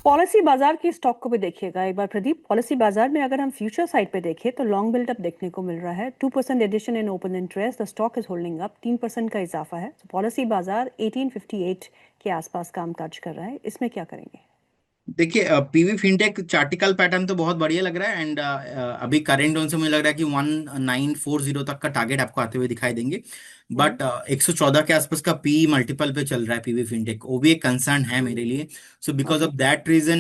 Policy बाजार के stock को भी देखिएगा एक बार प्रदीप। पॉलिसी बाजार में अगर हम फ्यूचर साइड पे देखें तो लॉन्ग बिल्डअप देखने को मिल रहा है। 2% addition in open interest, the stock is holding up, 3% का इजाफा है। तो पॉलिसी बाजार 1858 के आसपास कामकाज कर रहा है। इसमें क्या करेंगे? देखिए, पीवी फिनटेक चार्टिकल पैटर्न तो बहुत बढ़िया लग रहा है। एंड अभी करेंट जोन से मुझे लग रहा है कि 1940 तक का टारगेट आपको आते हुए दिखाई देंगे। हम्म। बट 114 के आसपास का पी मल्टीपल पे चल रहा है पीवी फिनटेक, वो भी एक कंसर्न है मेरे लिए। So because okay. Of that reason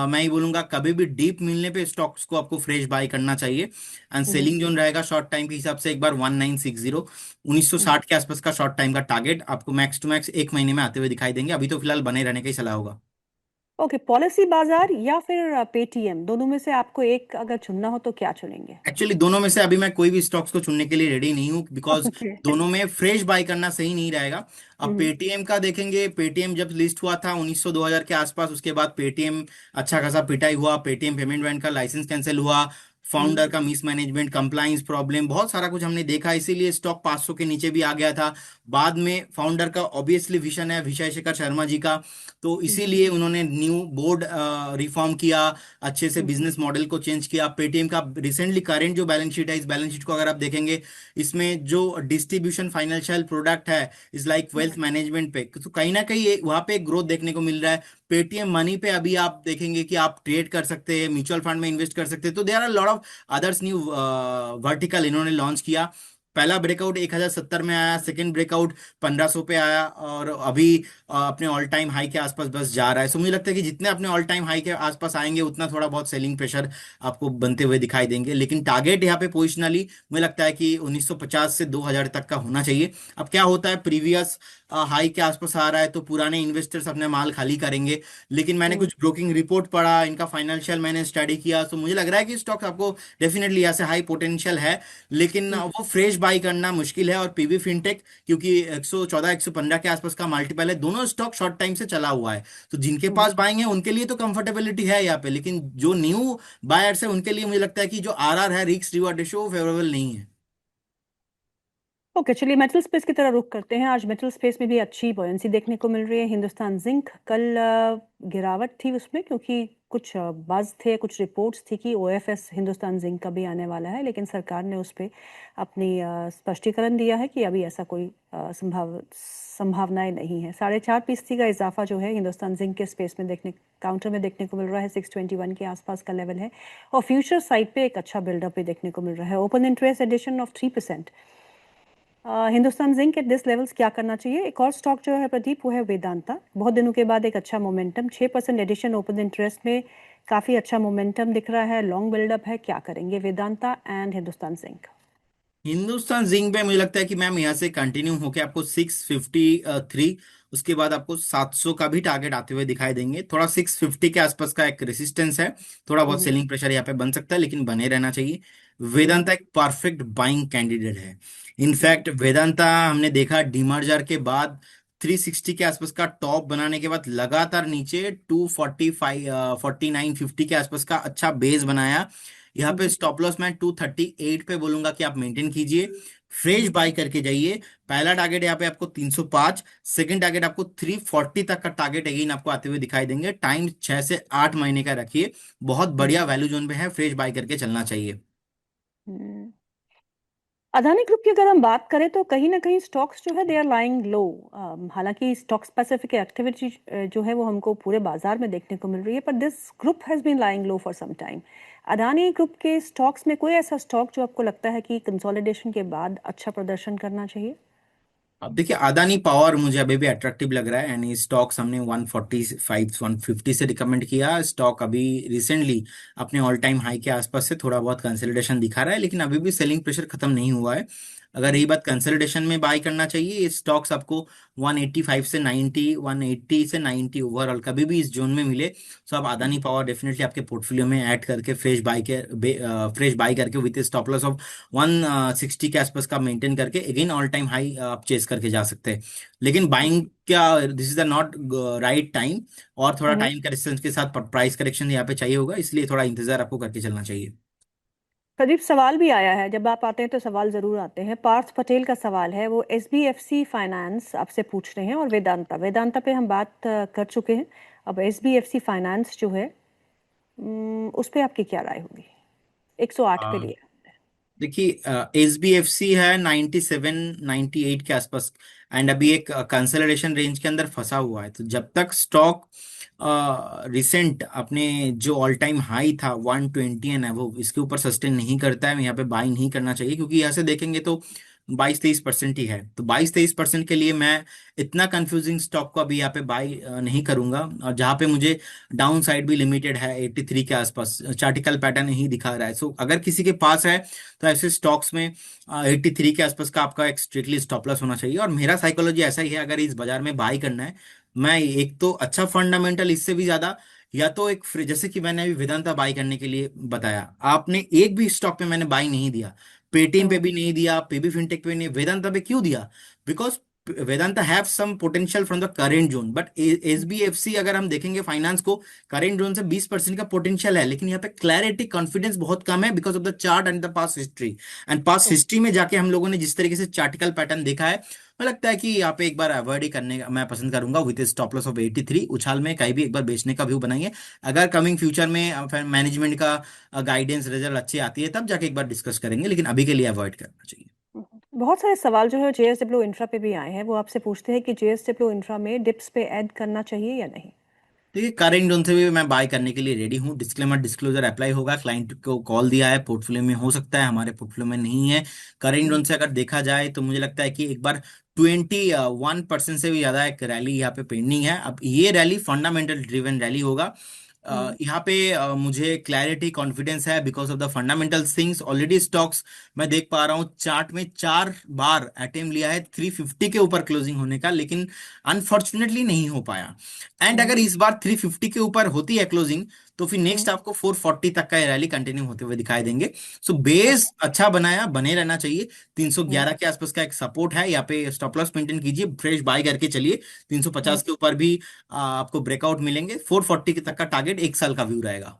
मैं ही बोलूंगा कभी भी डीप मिलने पे स्टॉक्स को आपको फ्रेश बाय करना चाहिए। And hmm. सेलिंग जोन रहेगा शॉर्ट टाइम के हिसाब से एक बार 1960, हम्म। 1960 के आसपास का शॉर्ट टाइम का टारगेट आपको मैक्स टू मैक्स एक महीने में आते हुए दिखाई देंगे। अभी तो फिलहाल बने रहने का ही सलाह होगा। ओके, पॉलिसी बाजार या फिर पेटीएम, दोनों में से आपको एक अगर चुनना हो तो क्या चुनेंगे? एक्चुअली दोनों में से अभी मैं कोई भी स्टॉक्स को चुनने के लिए रेडी नहीं हूँ, बिकॉज ओके। दोनों में फ्रेश बाय करना सही नहीं रहेगा। अब हम्म। पेटीएम का देखेंगे, पेटीएम जब लिस्ट हुआ था 1900 2000 के आसपास, उसके बाद पेटीएम अच्छा खासा पिटाई हुआ, पेटीएम पेमेंट बैंक का लाइसेंस कैंसिल हुआ, हम्म। फाउंडर का मिसमैनेजमेंट, कंप्लाइंस प्रॉब्लम, बहुत सारा कुछ हमने देखा, इसीलिए स्टॉक 500 के नीचे भी आ गया था। बाद में फाउंडर का ऑब्वियसली विजन है विजय शेखर शर्मा जी का, तो हम्म। इसीलिए उन्होंने न्यू बोर्ड रिफॉर्म किया, अच्छे से हम्म। बिजनेस मॉडल को चेंज किया। पेटीएम का रिसेंटली करंट जो बैलेंस शीट है, इस बैलेंस शीट को अगर आप देखेंगे, इसमें जो डिस्ट्रीब्यूशन फाइनेंशियल प्रोडक्ट है is like hmm. Wealth management पे, तो कहीं ना कहीं वहां पे ग्रोथ देखने को मिल रहा है। पेटीएम मनी पे अभी आप देखेंगे कि आप ट्रेड कर सकते हैं, म्यूचुअल फंड में इन्वेस्ट कर सकते हैं, तो there are lot of others new vertical इन्होंने लॉन्च किया। पहला ब्रेकआउट 1070 में आया, सेकंड ब्रेकआउट 1500 पे आया, और अभी अपने ऑल टाइम हाई के आसपास बस जा रहा है। सो मुझे लगता है कि जितने अपने ऑल टाइम हाई के आसपास आएंगे उतना थोड़ा बहुत सेलिंग प्रेशर आपको बनते हुए दिखाई देंगे। लेकिन टारगेट यहाँ पे पोजिशनली मुझे लगता है कि 1950 से 2000 तक का होना चाहिए। अब क्या होता है, प्रीवियस हाई के आसपास आ रहा है तो पुराने इन्वेस्टर्स अपने माल खाली करेंगे। लेकिन मैंने हम्म। कुछ ब्रोकिंग रिपोर्ट पढ़ा, इनका फाइनेंशियल मैंने स्टडी किया, तो मुझे लग रहा है कि स्टॉक आपको डेफिनेटली यहाँ से हाई पोटेंशियल है, लेकिन हम्म। वो फ्रेश बाई करना मुश्किल है। और पीवी फिनटेक क्योंकि 114 115 के आसपास का मल्टीपल है, दोनों स्टॉक शॉर्ट टाइम से चला हुआ है, तो जिनके हम्म। पास बाइंग है उनके लिए तो कंफर्टेबिलिटी है यहाँ पे। लेकिन जो न्यू बायर्स है उनके लिए मुझे लगता है कि जो आरआर है, रिस्क रिवॉर्ड रेशियो, वो फेवरेबल नहीं है। ओके, चलिए मेटल स्पेस की तरह रुख करते हैं। आज मेटल स्पेस में भी अच्छी बॉयंसी देखने को मिल रही है। हिंदुस्तान जिंक कल गिरावट थी उसमें, क्योंकि कुछ बज़ थे, कुछ रिपोर्ट्स थी कि ओएफएस हिंदुस्तान जिंक का भी आने वाला है, लेकिन सरकार ने उस पर अपनी स्पष्टीकरण दिया है कि अभी ऐसा कोई संभावनाएं नहीं है। 4.5% का इजाफा जो है हिंदुस्तान जिंक के स्पेस में देखने काउंटर में देखने को मिल रहा है। 621 के आसपास का लेवल है। और फ्यूचर साइड पे एक अच्छा बिल्डअप भी देखने को मिल रहा है। Open interest addition of 3%। Hindustan Zinc at this levels क्या करना चाहिए? एक और स्टॉक जो है प्रदीप, वो है वेदांता। बहुत दिनों के बाद एक अच्छा मोमेंटम, 6% एडिशन ओपन इंटरेस्ट में, काफी अच्छा मोमेंटम दिख रहा है, लॉन्ग बिल्डअप है। क्या करेंगे Vedanta and Hindustan zinc? Hindustan zinc पे मुझे लगता है कि मैम यहाँ से कंटिन्यू होके आपको 653, उसके बाद आपको 700 का भी टारगेट आते हुए दिखाई देंगे। थोड़ा 650 के आसपास का एक रेसिस्टेंस है, थोड़ा बहुत हम्म। सेलिंग प्रेशर यहाँ पे बन सकता है, लेकिन बने रहना चाहिए। हम्म। वेदांता एक परफेक्ट बाइंग कैंडिडेट है। हम्म। इनफैक्ट वेदांता हमने देखा डीमर्जर के बाद 360 के आसपास का टॉप बनाने के बाद लगातार नीचे 245 4950 के आसपास का अच्छा बेस बनाया। यहाँ पे हम्म। स्टॉप लॉस मैं 238 पे बोलूंगा कि आप मेंटेन कीजिए, फ्रेश हम्म। बाय करके जाइए। पहला टारगेट यहाँ पे आपको 305, सेकंड टारगेट आपको 340 तक का टारगेट अगेन आपको आते हुए दिखाई देंगे। टाइम 6 से 8 महीने का रखिए, बहुत बढ़िया हम्म। वैल्यू जोन पे है, फ्रेश बाय करके चलना चाहिए। हम्म। अदानी ग्रुप की अगर हम बात करें तो कहीं ना कहीं स्टॉक्स जो है दे आर लाइंग लो। हालांकि स्टॉक स्पेसिफिक एक्टिविटी जो है वो हमको पूरे बाजार में देखने को मिल रही है, पर this group has been lying low for some time. Adani group के स्टॉक्स में कोई ऐसा स्टॉक जो आपको लगता है कि कंसोलिडेशन के बाद अच्छा प्रदर्शन करना चाहिए? अब देखिए, अदानी पावर मुझे अभी भी अट्रैक्टिव लग रहा है, एंड ये स्टॉक्स हमने 145 150 से रिकमेंड किया। स्टॉक अभी रिसेंटली अपने ऑल टाइम हाई के आसपास से थोड़ा बहुत कंसोलिडेशन दिखा रहा है, लेकिन अभी भी सेलिंग प्रेशर खत्म नहीं हुआ है। अगर यही हम्म। बात कंसोलिडेशन में बाय करना चाहिए, ये स्टॉक्स आपको 185 से 90, 180 से 90 ओवरऑल कभी भी इस जोन में मिले, तो आप अदानी पावर डेफिनेटली आपके पोर्टफोलियो में ऐड करके फ्रेश बाय करके विद स्टॉप लॉस ऑफ 160 के आसपास का मेंटेन करके अगेन ऑल टाइम हाई आप चेस करके जा सकते हैं। लेकिन बाइंग क्या, this is the not right time, और थोड़ा हम्म। टाइम का डिस्टेंस के साथ प्राइस करेक्शन यहाँ पे चाहिए होगा, इसलिए थोड़ा इंतजार आपको करके चलना चाहिए। प्रदीप, सवाल भी आया है। जब आप आते हैं तो सवाल जरूर आते हैं। पार्थ पटेल का सवाल है, वो एसबीएफसी फाइनेंस आपसे पूछ रहे हैं, और वेदांता वेदांता पे हम बात कर चुके हैं। अब एसबीएफसी फाइनेंस जो है, उस पे आपकी क्या राय होगी? 108 पे लिया। देखिए, एच बी एफ सी है 97 98 के आसपास, एंड अभी एक कंसोलिडेशन रेंज के अंदर फंसा हुआ है। तो जब तक स्टॉक रिसेंट अपने जो ऑल टाइम हाई था 120 एंड वो इसके ऊपर सस्टेन नहीं करता है, यहाँ पे बाई नहीं करना चाहिए, क्योंकि यहाँ से देखेंगे तो 22-23% ही है। तो 22-23% के लिए मैं इतना कंफ्यूजिंग स्टॉक को अभी यहाँ पे बाई नहीं करूंगा। और जहाँ पे मुझे डाउन साइड भी लिमिटेड है 83 के आसपास, चार्टिकल पैटर्न ही दिखा रहा है। सो अगर किसी के पास है तो ऐसे स्टॉक्स में 83 के आसपास का आपका एक स्ट्रिक्टली स्टॉप लॉस होना चाहिए। और मेरा साइकोलॉजी ऐसा ही है, अगर इस बाजार में बाई करना है, मैं एक तो अच्छा फंडामेंटल, इससे भी ज्यादा, या तो एक जैसे कि मैंने अभी वेदांता बाई करने के लिए बताया, आपने एक भी स्टॉक पे मैंने बाई नहीं दिया। पेटीएम पे हम्म। भी नहीं दिया, पीबी फिनटेक पे नहीं, वेदांता पे क्यों दिया? Because Vedanta have some potential from the current zone, but SBFC अगर हम देखेंगे फाइनेंस को, करेंट जोन से 20% का पोटेंशियल है, लेकिन यहाँ पे क्लैरिटी कॉन्फिडेंस बहुत कम है because of the chart and the past history. And past history में जाके हम लोगों ने जिस तरीके से चार्टिकल पैटर्न देखा है, मुझे लगता है कि यहाँ पे एक बार अवॉइड ही करने का मैं पसंद करूंगा। विद स्टॉप लॉस ऑफ 83 उछाल में कहीं भी एक बार बेचने का व्यू बनाइए। अगर कमिंग फ्यूचर में मैनेजमेंट का गाइडेंस रिजल्ट अच्छी आती है, तब जाके एक बार डिस्कस करेंगे, लेकिन अभी के लिए अवॉइड करना चाहिए। बहुत सारे सवाल जो है जेएसडब्ल्यू इंफ्रा पे भी आए हैं। वो आपसे पूछते हैं कि जेएसडब्ल्यू इंफ्रा में डिप्स पे ऐड करना चाहिए या नहीं। देखिए, करेंट जोन से भी मैं बाय करने के लिए रेडी हूँ। डिस्क्लेमर डिस्क्लोजर अप्लाई होगा, क्लाइंट को कॉल दिया है, पोर्टफोलियो में हो सकता है, हमारे पोर्टफोलियो में नहीं है। करेंट जोन हम्म। से अगर देखा जाए तो मुझे लगता है कि एक बार 21% से भी ज्यादा एक रैली यहाँ पे पेंडिंग है। अब ये रैली फंडामेंटल ड्रिवन रैली होगा। हम्म। यहाँ पे मुझे क्लैरिटी कॉन्फिडेंस है because of the fundamental things. Already stocks मैं देख पा रहा हूँ चार्ट में 4 बार अटेम्प्ट लिया है 350 के ऊपर क्लोजिंग होने का, लेकिन अनफॉर्चुनेटली नहीं हो पाया। एंड अगर हम्म। इस बार 350 के ऊपर होती है क्लोजिंग, तो फिर हम्म। नेक्स्ट आपको 440 तक का रैली कंटिन्यू होते हुए दिखाई देंगे। So okay. बेस अच्छा बनाया, बने रहना चाहिए। हम्म। 311 के आसपास का एक सपोर्ट है, यहाँ पे स्टॉप लॉस मेंटेन कीजिए, फ्रेश बाय करके चलिए। हम्म। 350 के ऊपर भी आपको ब्रेकआउट मिलेंगे। 440 के तक का टारगेट एक साल का व्यू रहेगा।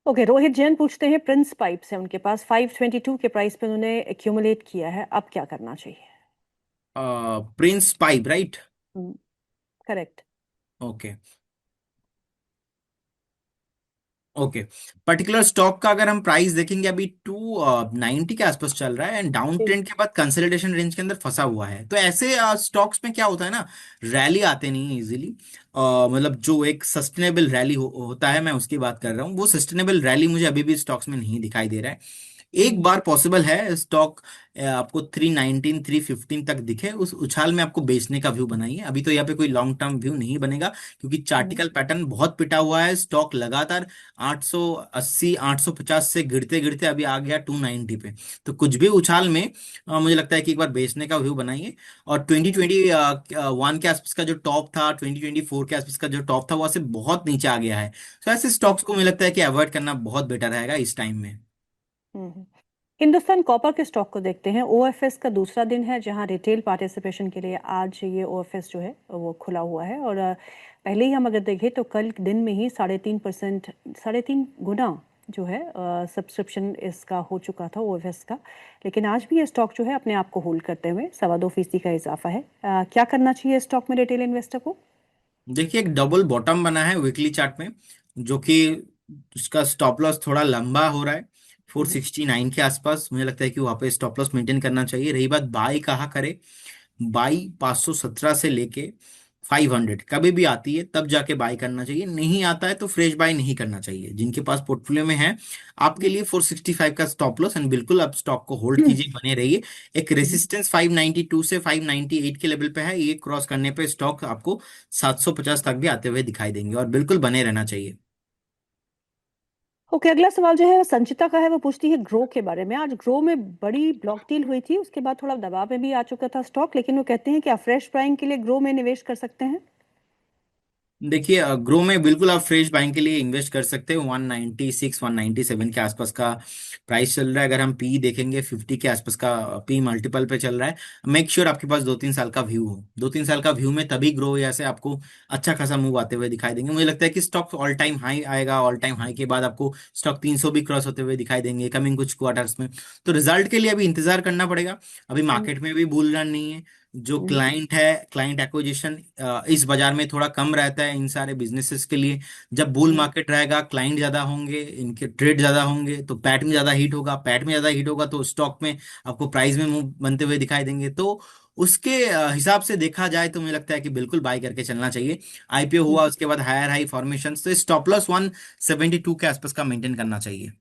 ओके, रोहित जैन पूछते हैं, प्रिंस पाइप्स है उनके पास, 522 के प्राइस पे उन्होंने एक्यूमुलेट किया है, अब क्या करना चाहिए? Prince pipe, right? Correct. Okay, okay. Particular stock का अगर हम प्राइस देखेंगे, अभी 290 के आसपास चल रहा है, एंड डाउन ट्रेंड के बाद कंसोलिडेशन रेंज के अंदर फंसा हुआ है। तो ऐसे स्टॉक्स में क्या होता है ना, रैली आते नहीं है इजीली। मतलब जो एक सस्टेनेबल रैली होता है, मैं उसकी बात कर रहा हूँ। वो सस्टेनेबल रैली मुझे अभी भी स्टॉक्स में नहीं दिखाई दे रहा है। एक बार पॉसिबल है स्टॉक आपको 319 315 तक दिखे, उस उछाल में आपको बेचने का व्यू बनाइए। अभी तो यहाँ पे कोई लॉन्ग टर्म व्यू नहीं बनेगा, क्योंकि चार्टिकल पैटर्न बहुत पिटा हुआ है। स्टॉक लगातार 880 850 से गिरते गिरते अभी आ गया 290 पे। तो कुछ भी उछाल में मुझे लगता है कि एक बार बेचने का व्यू बनाइए। और 2021 के आसपास का जो टॉप था, 2024 के आसपास का जो टॉप था, वो से बहुत नीचे आ गया है। तो ऐसे स्टॉक्स को मुझे लगता है कि अवॉइड करना बहुत बेटर रहेगा इस टाइम में। हिंदुस्तान कॉपर के स्टॉक को देखते हैं। ओएफएस का दूसरा दिन है, जहां रिटेल पार्टिसिपेशन के लिए आज ये ओएफएस जो है वो खुला हुआ है। और पहले ही हम अगर देखें तो कल दिन में ही 3.5%, 3.5 गुना जो है सब्सक्रिप्शन इसका हो चुका था ओएफएस का। लेकिन आज भी ये स्टॉक जो है अपने आप को होल्ड करते हुए 2.25% का इजाफा है। क्या करना चाहिए स्टॉक में रिटेल इन्वेस्टर को? देखिए, एक डबल बॉटम बना है वीकली चार्ट में, जो कि उसका स्टॉप लॉस थोड़ा लंबा हो रहा है 469 के आसपास। मुझे लगता है कि वहां पे स्टॉप लॉस मेंटेन करना चाहिए। रही बात बाई कहाँ करे, बाई 517 से लेके 500 कभी भी आती है तब जाके बाई करना चाहिए, नहीं आता है तो फ्रेश बाई नहीं करना चाहिए। जिनके पास पोर्टफोलियो में है, आपके लिए 465 का स्टॉप लॉस, एंड बिल्कुल आप स्टॉक को होल्ड कीजिए, बने रहिए। एक रेसिस्टेंस 592 से 598 के लेवल पे है, ये क्रॉस करने पे स्टॉक आपको 750 तक भी आते हुए दिखाई देंगे, और बिल्कुल बने रहना चाहिए। ओके, अगला सवाल जो है वो संचिता का है। वो पूछती है ग्रो के बारे में। आज ग्रो में बड़ी ब्लॉक डील हुई थी, उसके बाद थोड़ा दबाव में भी आ चुका था स्टॉक, लेकिन वो कहते हैं कि आप फ्रेश प्राइम के लिए ग्रो में निवेश कर सकते हैं। देखिए ग्रो में बिल्कुल आप फ्रेश बाइंग के लिए इन्वेस्ट कर सकते हो। 196 197 के आसपास का प्राइस चल रहा है। अगर हम पी देखेंगे 50 के आसपास का पी मल्टीपल पे चल रहा है। मेक श्योर आपके पास 2-3 साल का व्यू हो। 2-3 साल का व्यू में तभी ग्रो या से आपको अच्छा खासा मूव आते हुए दिखाई देंगे। मुझे लगता है कि स्टॉक ऑल टाइम हाई आएगा। ऑल टाइम हाई के बाद आपको स्टॉक 300 भी क्रॉस होते हुए दिखाई देंगे कमिंग कुछ क्वार्टर्स में। तो रिजल्ट के लिए अभी इंतजार करना पड़ेगा। अभी हम्म, मार्केट में भी बुल रन नहीं है। जो हम्म, क्लाइंट है, क्लाइंट एक्विजिशन इस बाजार में थोड़ा कम रहता है इन सारे बिजनेसेस के लिए। जब बुल हम्म, मार्केट रहेगा, क्लाइंट ज्यादा होंगे, इनके ट्रेड ज्यादा होंगे, तो पैट में ज्यादा हीट होगा। पैट में ज्यादा हीट होगा तो स्टॉक में आपको प्राइस में मूव बनते हुए दिखाई देंगे। तो उसके हिसाब से देखा जाए तो मुझे लगता है कि बिल्कुल बाय करके चलना चाहिए। आईपीओ हम्म। हुआ उसके बाद हायर हाई फॉर्मेशन, तो स्टॉप लॉस 172 के आसपास का मेंटेन करना चाहिए।